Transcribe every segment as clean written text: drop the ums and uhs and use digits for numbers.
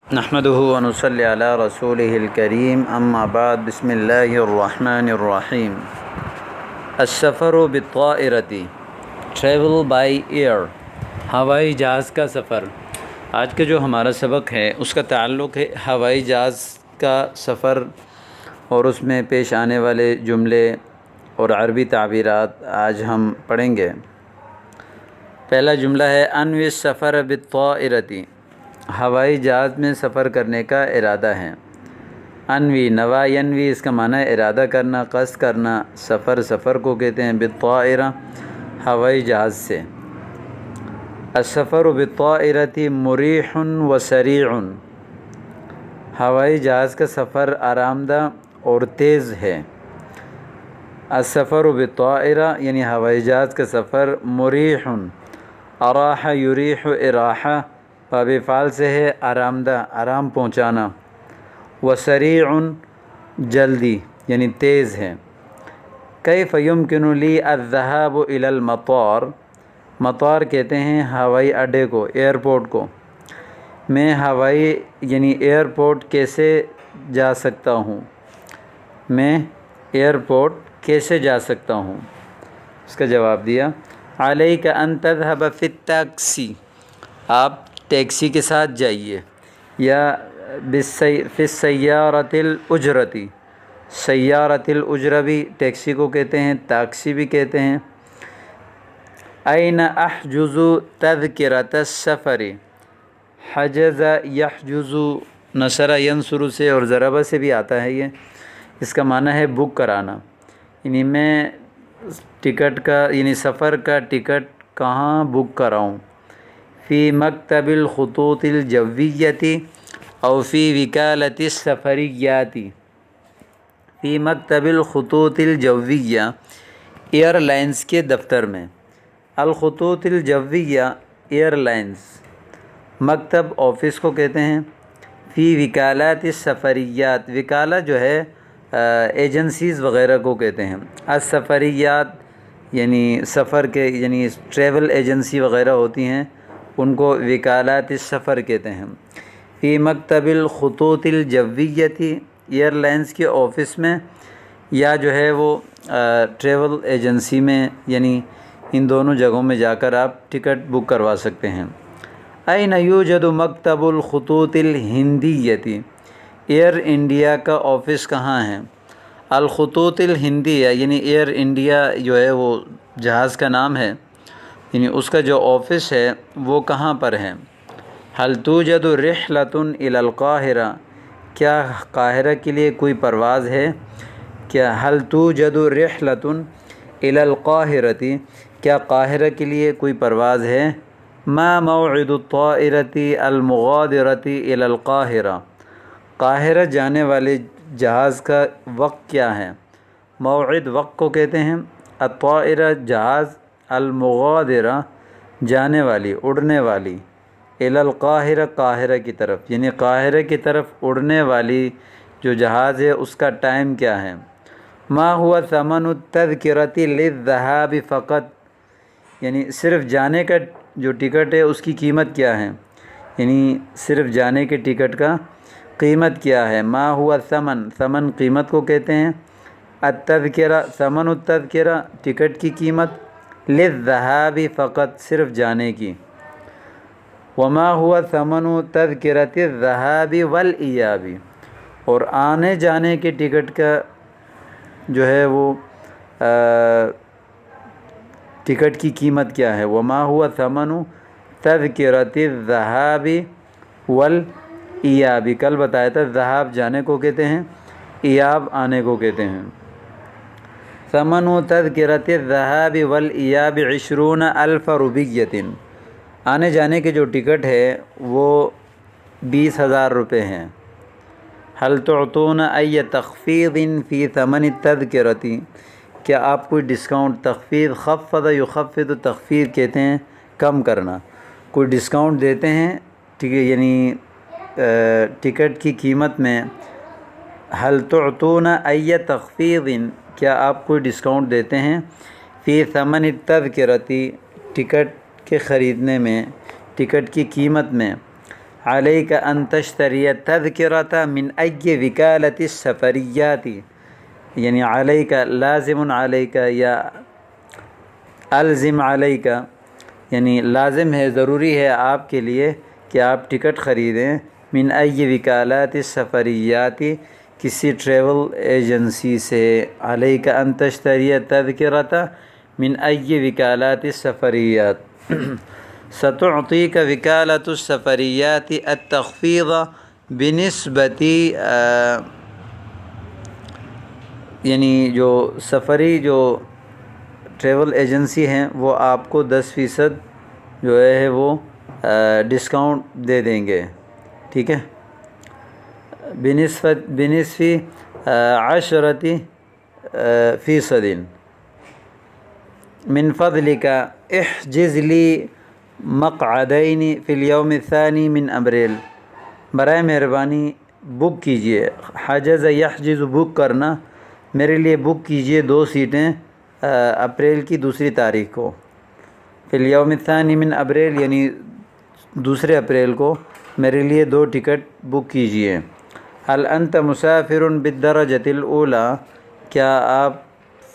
نحمده ونصلي على رسوله الكريم اما بعد بسم اللہ الرحمن الرحیم السفر بالطائرة ٹریول بائی ایئر ہوائی جہاز کا سفر۔ آج کا جو ہمارا سبق ہے اس کا تعلق ہے ہوائی جہاز کا سفر اور اس میں پیش آنے والے جملے اور عربی تعبیرات آج ہم پڑھیں گے۔ پہلا جملہ ہے انوی السفر بالطائرة، ہوائی جہاز میں سفر کرنے کا ارادہ ہے۔ انوی نوا ینوی، اس کا معنی ہے ارادہ کرنا، قصد کرنا۔ سفر کو کہتے ہیں بالطائرہ، ہوائی جہاز سے۔ السفر بالطائرة مریح و سریع، ہوائی جہاز کا سفر آرام دہ اور تیز ہے۔ السفر بالطائرہ یعنی ہوائی جہاز کا سفر مریح، اراح یریح اراحہ باب فعل سے ہے آرام دہ، آرام پہنچانا۔ وسریع جلدی یعنی تیز ہے۔ کیف یمکن لی الذهاب الی المطار، مطار کہتے ہیں ہوائی اڈے کو، ایئرپورٹ کو۔ میں ہوائی یعنی ایئرپورٹ کیسے جا سکتا ہوں، میں ایئرپورٹ کیسے جا سکتا ہوں؟ اس کا جواب دیا علیک ان تذهب فی الٹیکسی، آپ ٹیکسی کے ساتھ جائیے، یا فی السیارۃ الاجرۃ، سیارۃ الاجرہ بھی ٹیکسی کو کہتے ہیں، ٹیکسی بھی کہتے ہیں۔ این احجز تذکرۃ السفر، حجز یحجز نصر ینصر سے اور ضربہ سے بھی آتا ہے یہ، اس کا معنی ہے بک کرانا، یعنی میں ٹکٹ کا یعنی سفر کا ٹکٹ کہاں بک کراؤں؟ فی مکتب الخطوط الجویۃ او فی وکالۃ السفریات، فی مکتب الخطوط الجویہ ایئر لائنز کے دفتر میں۔ الخطوط الجویہ ایئر لائنز، مکتب آفس کو کہتے ہیں۔ فی وکالات السفریات، وکالہ جو ہے ایجنسیز وغیرہ کو کہتے ہیں۔ السفریات یعنی سفر کے یعنی ٹریول ایجنسی وغیرہ ہوتی ہیں، ان کو وکالات السفر کہتے ہیں۔ فی مکتب الخطوط الجویۃ ایئر لائنز کے آفس میں، یا جو ہے وہ ٹریول ایجنسی میں، یعنی ان دونوں جگہوں میں جا کر آپ ٹکٹ بک کروا سکتے ہیں۔ این یوجد مکتب الخطوط الہندیۃ، ایئر انڈیا کا آفس کہاں ہے؟ الخطوط الہندیہ یعنی ایئر انڈیا جو ہے وہ جہاز کا نام ہے، یعنی اس کا جو آفس ہے وہ کہاں پر ہے؟ حل توجد رحلۃ الی القاہرہ، کیا قاہرہ کے لیے کوئی پرواز ہے؟ کیا حل توجد رحلۃ الی القاہرۃ، کیا قاہرہ کے لیے کوئی پرواز ہے؟ ما موعد الطائرۃ المغادرۃ الی القاہرہ، قاہرہ جانے والے جہاز کا وقت کیا ہے؟ موعد وقت کو کہتے ہیں۔ الطائرہ جہاز، المغادرہ جانے والی، اڑنے والی، الی القاہرہ قاہرہ کی طرف، یعنی قاہرہ کی طرف اڑنے والی جو جہاز ہے اس کا ٹائم کیا ہے؟ ما ہوا ثمن التذکرۃ للذهاب فقط، یعنی صرف جانے کا جو ٹکٹ ہے اس کی قیمت کیا ہے؟ یعنی صرف جانے کے ٹکٹ کا قیمت کیا ہے؟ ما ہوا ثمن، ثمن قیمت کو کہتے ہیں۔ التذکرہ ثمن التذکرہ ٹکٹ کی قیمت، للذهاب فقط صرف جانے کی۔ وما ہوا ثمن تذکرۃ الذهاب والایاب، اور آنے جانے کے ٹکٹ کا جو ہے وہ ٹکٹ کی قیمت کیا ہے؟ وما ہوا ثمن تذکرۃ الذهاب والایاب، کل بتایا تھا ذہاب جانے کو کہتے ہیں، ایاب آنے کو کہتے ہیں۔ ثمن تذکرۃ الذهاب والایاب 20,000 روپیۃ، آنے جانے کے جو ٹکٹ ہے وہ 20,000 روپے ہیں۔ حل تعطون ای تخفیض فی ثمن التذکرۃ، کیا آپ کوئی ڈسکاؤنٹ، تخفیض خفض یخفض، تخفیض کہتے ہیں کم کرنا، کوئی ڈسکاؤنٹ دیتے ہیں ٹھیک ہے، یعنی ٹکٹ کی قیمت میں۔ حل تعطون ای تخفیض، کیا آپ کوئی ڈسکاؤنٹ دیتے ہیں؟ فی ثمن التذکرۃ، ٹکٹ کے خریدنے میں، ٹکٹ کی قیمت میں۔ علیک ان تشتری تذکرۃ من ای وکالۃ السفریات، یعنی علیک لازم علیک یا الزم علیک، یعنی لازم ہے، ضروری ہے آپ کے لیے کہ آپ ٹکٹ خریدیں من ای وکالات السفریات، کسی ٹریول ایجنسی سے، علیک ان تشتری تذکرۃ من ای وکالات السفریات، ستعطیک وکالۃ السفریات التخفیض بنسبت، یعنی جو سفری جو ٹریول ایجنسی ہیں وہ آپ کو 10% جو ہے وہ ڈسکاؤنٹ دے دیں گے، ٹھیک ہے، بنصف 10% من فضلک احجز لی مقعدین فی اليوم الثانی من ابریل، برائے مہربانی بک کیجئے، حجز یحجز بک کرنا، میرے لیے بک کیجئے 2 سیٹیں اپریل کی 2 تاریخ کو، فی الیوم الثانی من ابریل یعنی 2 اپریل کو میرے لیے 2 ٹکٹ بک کیجئے۔ هل انت مسافر بالدرجۃ الاولی، کیا آپ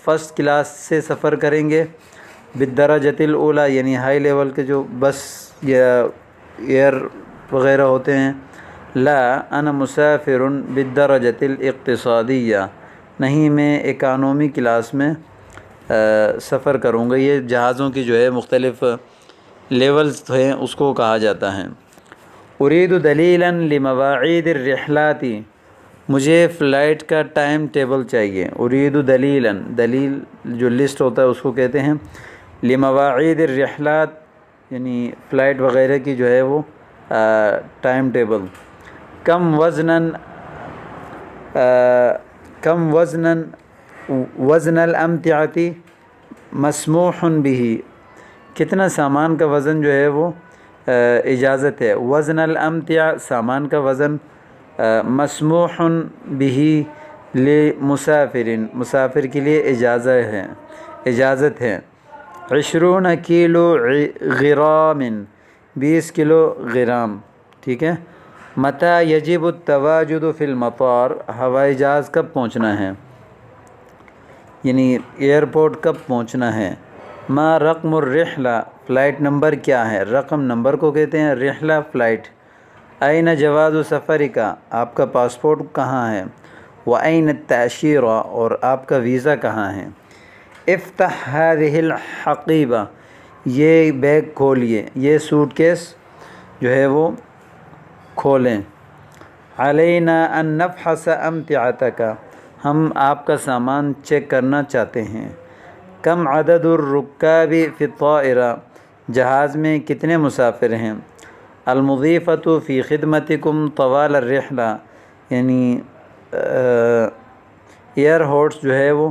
فرسٹ کلاس سے سفر کریں گے؟ بالدرجۃ الاولی یعنی ہائی لیول کے جو بس یا ایئر وغیرہ ہوتے ہیں۔ لا انا مسافر بالدرجۃ الاقتصادیہ، نہیں میں اکانومی کلاس میں سفر کروں گا۔ یہ جہازوں کی جو ہے مختلف لیولز ہیں، اس کو کہا جاتا ہے۔ اريد دلیلا لمواعید الرحلات، مجھے فلائٹ کا ٹائم ٹیبل چاہیے۔ اريد دلیلا، دلیل جو لسٹ ہوتا ہے اس کو کہتے ہیں۔ لمواعید الرحلات یعنی فلائٹ وغیرہ کی جو ہے وہ ٹائم ٹیبل۔ کم وزن الامتعۃ مسموح به، کتنا سامان کا وزن جو ہے وہ اجازت ہے۔ وزن الامتع سامان کا وزن، مسموح به لمسافر مسافر کے لیے اجازت ہے۔ 20 کیلو غرام 20 کلو غرام، ٹھیک ہے۔ متى یجب التواجد فی المطار، ہوائی جہاز کب پہنچنا ہے، یعنی ایئرپورٹ کب پہنچنا ہے۔ ما رقم الرحلہ، فلائٹ نمبر کیا ہے، رقم نمبر کو کہتے ہیں، رحلہ فلائٹ۔ این جواز سفرک، آپ کا پاسپورٹ کہاں ہے۔ وأین التأشیرہ، اور آپ کا ویزا کہاں ہے۔ افتح هذه الحقیبہ، یہ بیگ کھولیے، یہ سوٹ کیس جو ہے وہ کھولیں۔ علینا ان نفحص امتعتک، ہم آپ کا سامان چیک کرنا چاہتے ہیں۔ کم عدد الرکاب فی الطائرہ، جہاز میں کتنے مسافر ہیں۔ المضیفۃ فی خدمتکم طوال الرحلہ، یعنی ایئر ہوسٹ جو ہے وہ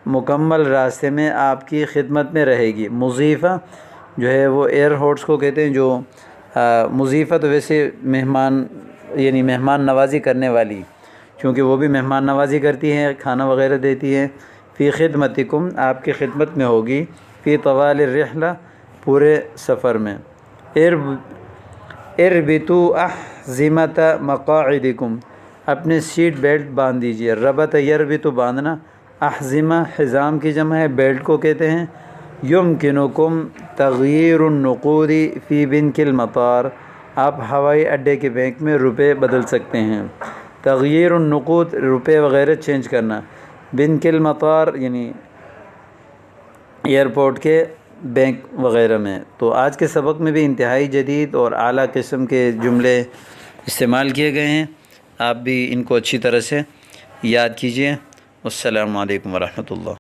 مکمل راستے میں آپ کی خدمت میں رہے گی۔ مضیفہ جو ہے وہ ایئر ہوسٹ کو کہتے ہیں، جو مضیفہ تو ویسے مہمان یعنی مہمان نوازی کرنے والی، چونکہ وہ بھی مہمان نوازی کرتی ہیں، کھانا وغیرہ دیتی ہیں۔ فی خدمتکم، آپ کی خدمت میں ہوگی۔ فی طوال الرحلہ، پورے سفر میں۔ اربطوا احزمۃ مقاعدکم، اپنے سیٹ بیلٹ باندھ دیجیے۔ ربط یربط باندھنا، احزمہ حزام کی جمع ہے، بیلٹ کو کہتے ہیں۔ یمکنکم تغییر النقود فی بنک المطار، آپ ہوائی اڈے کے بینک میں روپے بدل سکتے ہیں۔ تغییر النقود، روپے وغیرہ چینج کرنا۔ بنک المطار یعنی ایئرپورٹ کے بینک وغیرہ میں۔ تو آج کے سبق میں بھی انتہائی جدید اور اعلیٰ قسم کے جملے استعمال کیے گئے ہیں، آپ بھی ان کو اچھی طرح سے یاد کیجیے۔ السلام علیکم ورحمۃ اللہ۔